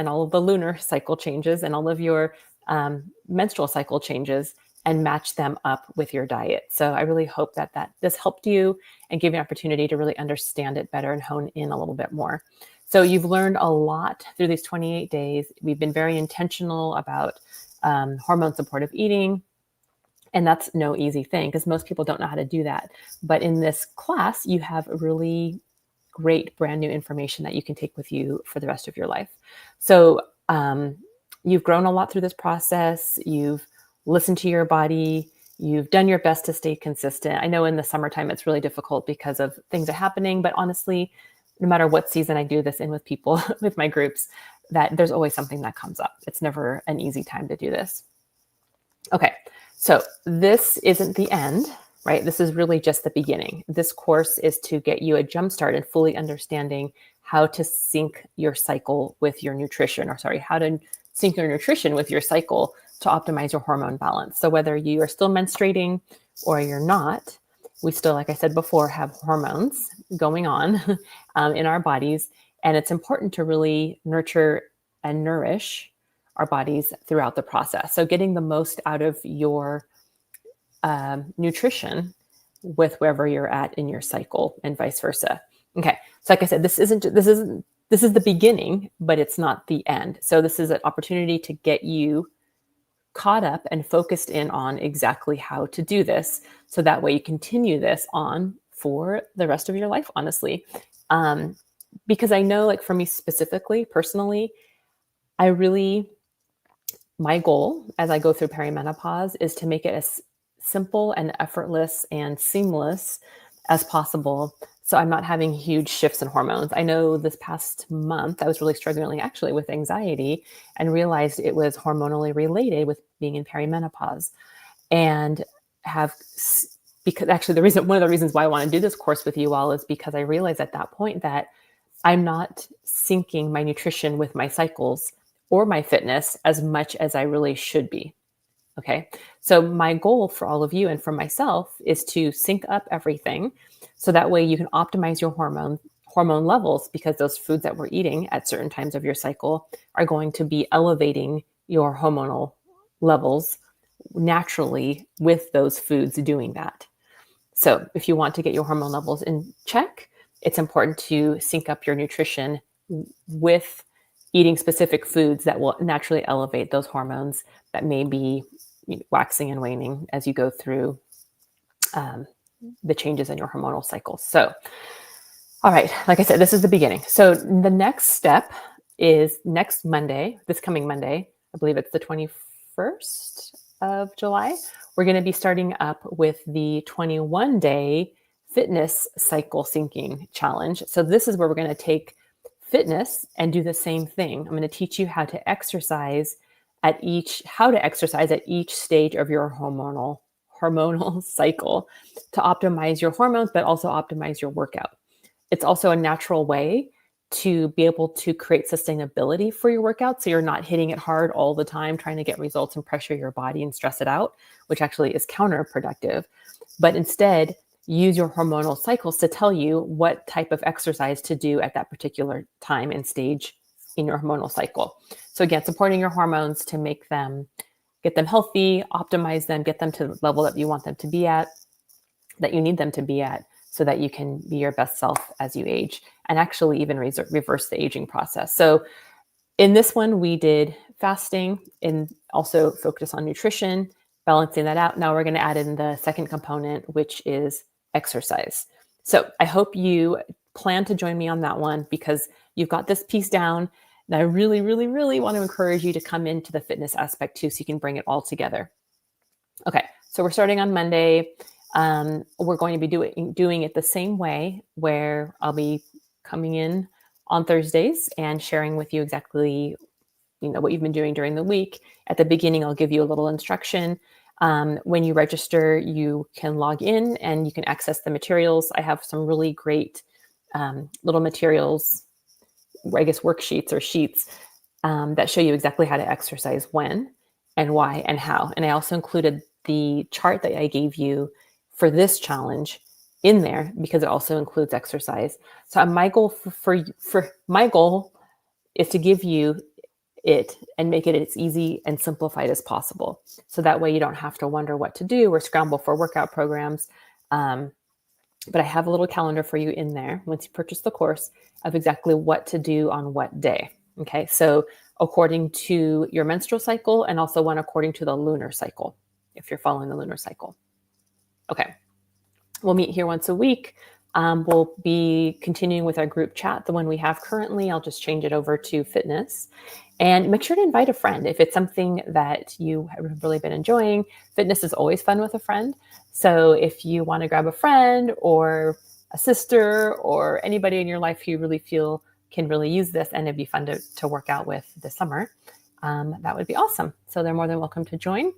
and all of the lunar cycle changes and all of your menstrual cycle changes and match them up with your diet. So I really hope that this helped you and gave you an opportunity to really understand it better and hone in a little bit more. So you've learned a lot through these 28 days. We've been very intentional about hormone supportive eating. And that's no easy thing because most people don't know how to do that. But in this class, you have really great brand new information that you can take with you for the rest of your life. So you've grown a lot through this process. You've listened to your body. You've done your best to stay consistent. I know in the summertime, it's really difficult because of things are happening, but honestly, no matter what season I do this in with people, with my groups, that there's always something that comes up. It's never an easy time to do this. Okay, so this isn't the end, right? This is really just the beginning. This course is to get you a jumpstart in fully understanding how to sync your cycle with your nutrition, how to sync your nutrition with your cycle to optimize your hormone balance. So whether you are still menstruating or you're not, we still, like I said before, have hormones going on in our bodies. And it's important to really nurture and nourish our bodies throughout the process. So getting the most out of your nutrition with wherever you're at in your cycle and vice versa. Okay. So like I said, this is the beginning, but it's not the end. So this is an opportunity to get you caught up and focused in on exactly how to do this. So that way you continue this on for the rest of your life, honestly. Because I know, like for me specifically, personally, my goal as I go through perimenopause is to make it as simple and effortless and seamless as possible. So I'm not having huge shifts in hormones. I know this past month, I was really struggling actually with anxiety and realized it was hormonally related with being in perimenopause. And because actually one of the reasons why I want to do this course with you all is because I realized at that point that I'm not syncing my nutrition with my cycles or my fitness as much as I really should be. Okay. So my goal for all of you and for myself is to sync up everything. So that way you can optimize your hormone levels, because those foods that we're eating at certain times of your cycle are going to be elevating your hormonal levels naturally with those foods doing that. So if you want to get your hormone levels in check, it's important to sync up your nutrition with eating specific foods that will naturally elevate those hormones that may be waxing and waning as you go through the changes in your hormonal cycles. So, all right, like I said, this is the beginning. So the next step is next Monday, this coming Monday, I believe it's the 21st of July. We're going to be starting up with the 21-day fitness cycle syncing challenge. So this is where we're going to take fitness and do the same thing. I'm going to teach you how to exercise at each stage of your hormonal cycle to optimize your hormones, but also optimize your workout. It's also a natural way to be able to create sustainability for your workout. So you're not hitting it hard all the time, trying to get results and pressure your body and stress it out, which actually is counterproductive. But instead, use your hormonal cycles to tell you what type of exercise to do at that particular time and stage in your hormonal cycle. So again, supporting your hormones to get them healthy, optimize them, get them to the level that you want them to be at, that you need them to be at, so that you can be your best self as you age and actually even reverse the aging process. So in this one, we did fasting and also focus on nutrition, balancing that out. Now we're going to add in the second component, which is exercise. So I hope you plan to join me on that one, because you've got this piece down. And I really, really, really want to encourage you to come into the fitness aspect too, so you can bring it all together. Okay, so we're starting on Monday. We're going to be doing it the same way, where I'll be coming in on Thursdays and sharing with you exactly, what you've been doing during the week. At the beginning, I'll give you a little instruction. When you register, you can log in and you can access the materials. I have some really great little materials, I guess worksheets or sheets that show you exactly how to exercise when and why and how. And I also included the chart that I gave you for this challenge in there, because it also includes exercise. So my goal my goal is to give you it and make it as easy and simplified as possible. So that way you don't have to wonder what to do or scramble for workout programs. But I have a little calendar for you in there once you purchase the course of exactly what to do on what day. Okay, so according to your menstrual cycle, and also one according to the lunar cycle, if you're following the lunar cycle. Okay, we'll meet here once a week. We'll be continuing with our group chat, the one we have currently. I'll just change it over to fitness. And make sure to invite a friend if it's something that you have really been enjoying. Fitness is always fun with a friend. So if you want to grab a friend or a sister or anybody in your life who you really feel can really use this and it'd be fun to work out with this summer, that would be awesome. So they're more than welcome to join.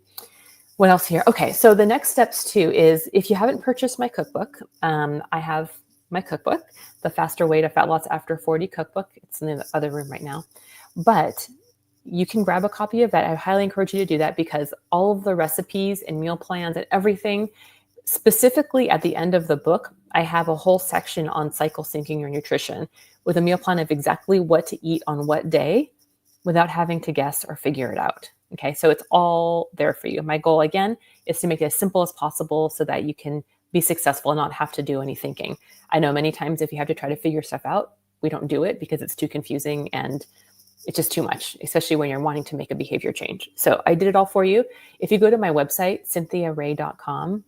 What else here? Okay, so the next steps too is if you haven't purchased my cookbook, I have my cookbook, The Faster Way to Fat Loss After 40 cookbook. It's in the other room right now. But you can grab a copy of that. I highly encourage you to do that because all of the recipes and meal plans and everything, specifically at the end of the book, I have a whole section on cycle syncing your nutrition with a meal plan of exactly what to eat on what day without having to guess or figure it out. Okay, so it's all there for you. My goal, again, is to make it as simple as possible so that you can be successful and not have to do any thinking. I know many times if you have to try to figure stuff out, we don't do it because it's too confusing and it's just too much, especially when you're wanting to make a behavior change. So I did it all for you. If you go to my website, cynthiaray.com,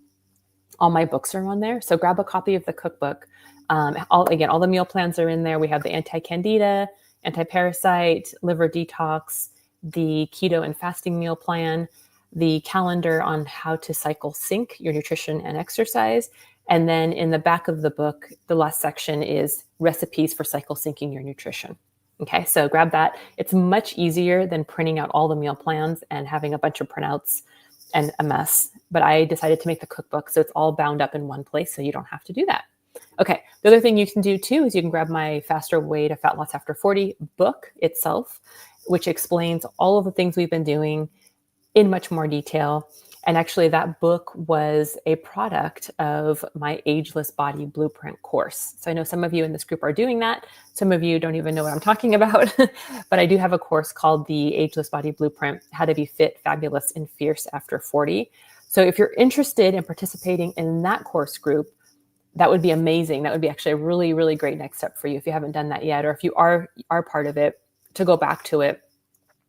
all my books are on there. So grab a copy of the cookbook. All the meal plans are in there. We have the anti-candida, anti-parasite, liver detox, the keto and fasting meal plan, the calendar on how to cycle sync your nutrition and exercise. And then in the back of the book, the last section is recipes for cycle syncing your nutrition. Okay, so grab that. It's much easier than printing out all the meal plans and having a bunch of printouts and a mess. But I decided to make the cookbook so it's all bound up in one place so you don't have to do that. Okay, the other thing you can do too is you can grab my Faster Way to Fat Loss After 40 book itself, which explains all of the things we've been doing in much more detail. And actually that book was a product of my Ageless Body Blueprint course. So I know some of you in this group are doing that. Some of you don't even know what I'm talking about, but I do have a course called the Ageless Body Blueprint, How to Be Fit, Fabulous, and Fierce After 40. So if you're interested in participating in that course group, that would be amazing. That would be actually a really, really great next step for you if you haven't done that yet, or if you are part of it, to go back to it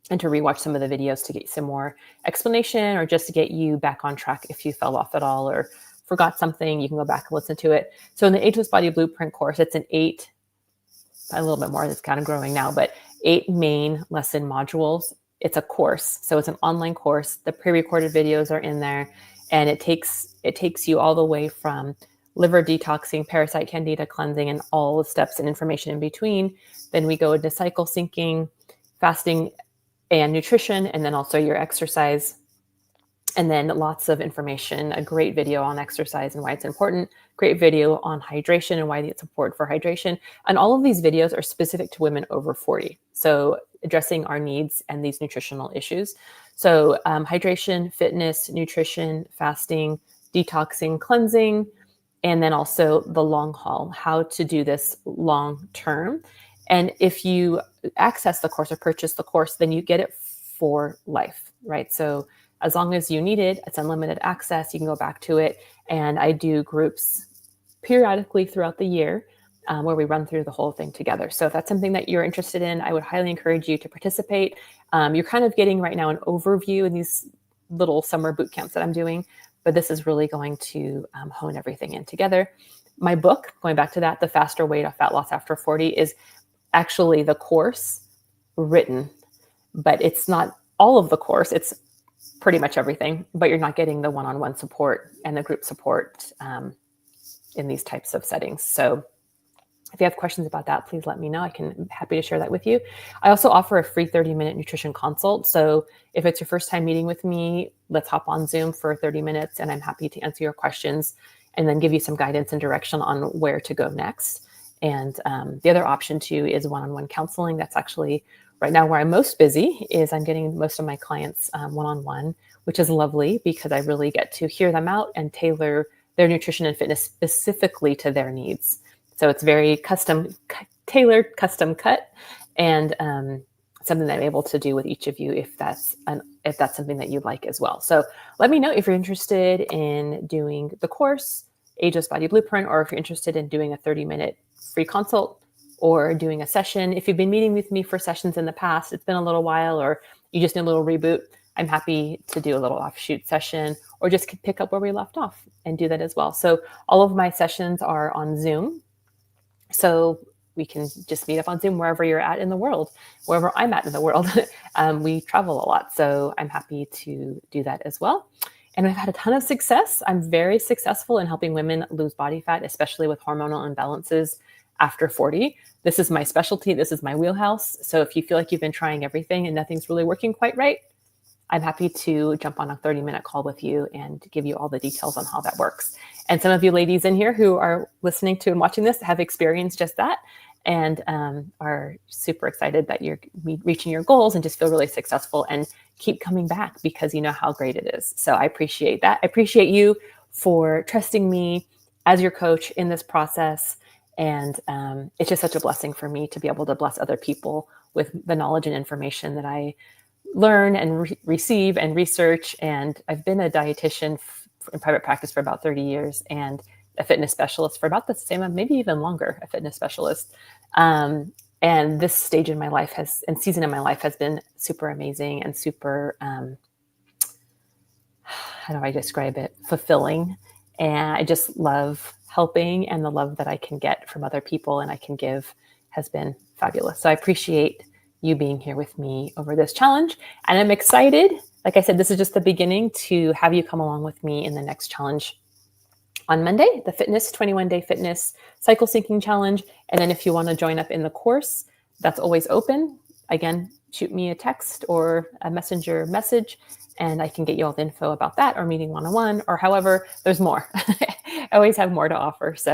and to rewatch some of the videos to get some more explanation, or just to get you back on track if you fell off at all or forgot something. You can go back and listen to it. So in the Ageless Body Blueprint course, it's a little bit more, it's kind of growing now, but 8 main lesson modules. It's a course. So it's an online course. The pre-recorded videos are in there, and it takes you all the way from liver detoxing, parasite candida cleansing, and all the steps and information in between. Then we go into cycle syncing, fasting, and nutrition, and then also your exercise. And then lots of information, a great video on exercise and why it's important, great video on hydration and why it's important for hydration. And all of these videos are specific to women over 40. So addressing our needs and these nutritional issues. So hydration, fitness, nutrition, fasting, detoxing, cleansing, and then also the long haul, how to do this long term. And if you access the course or purchase the course, then you get it for life, right? So as long as you need it, it's unlimited access. You can go back to it. And I do groups periodically throughout the year where we run through the whole thing together. So if that's something that you're interested in, I would highly encourage you to participate. You're kind of getting right now an overview in these little summer boot camps that I'm doing, but this is really going to hone everything in together. My book, going back to that, The Faster Way to Fat Loss After 40, is actually the course written, but it's not all of the course. It's pretty much everything, but you're not getting the one-on-one support and the group support in these types of settings. So if you have questions about that, please let me know. I'm happy to share that with you. I also offer a free 30-minute nutrition consult. So if it's your first time meeting with me, let's hop on Zoom for 30 minutes and I'm happy to answer your questions and then give you some guidance and direction on where to go next. And the other option too is one-on-one counseling. That's actually right now where I'm most busy. Is I'm getting most of my clients one-on-one, which is lovely because I really get to hear them out and tailor their nutrition and fitness specifically to their needs. So it's very custom tailored, custom cut. And something that I'm able to do with each of you if that's something that you'd like as well. So let me know if you're interested in doing the course, Ageless Body Blueprint, or if you're interested in doing a 30-minute free consult or doing a session. If you've been meeting with me for sessions in the past, it's been a little while, or you just need a little reboot, I'm happy to do a little offshoot session or just pick up where we left off and do that as well. So all of my sessions are on Zoom. So we can just meet up on Zoom wherever you're at in the world, wherever I'm at in the world. We travel a lot, so I'm happy to do that as well. And I've had a ton of success. I'm very successful in helping women lose body fat, especially with hormonal imbalances after 40. This is my specialty. This is my wheelhouse. So if you feel like you've been trying everything and nothing's really working quite right, I'm happy to jump on a 30-minute call with you and give you all the details on how that works. And some of you ladies in here who are listening to and watching this have experienced just that and are super excited that you're reaching your goals and just feel really successful and keep coming back because you know how great it is. So I appreciate that. I appreciate you for trusting me as your coach in this process. And it's just such a blessing for me to be able to bless other people with the knowledge and information that I learn and receive and research. And I've been a dietitian in private practice for about 30 years and a fitness specialist for about the same, maybe even longer, a fitness specialist. And this stage in my life and season in my life has been super amazing and super, how do I describe it? Fulfilling. And I just love helping, and the love that I can get from other people and I can give has been fabulous. So I appreciate you being here with me over this challenge. And I'm excited. Like I said, this is just the beginning to have you come along with me in the next challenge on Monday, the 21-day fitness cycle syncing challenge. And then if you want to join up in the course, that's always open. Again, shoot me a text or a messenger message and I can get you all the info about that, or meeting one-on-one, or however, there's more. I always have more to offer. So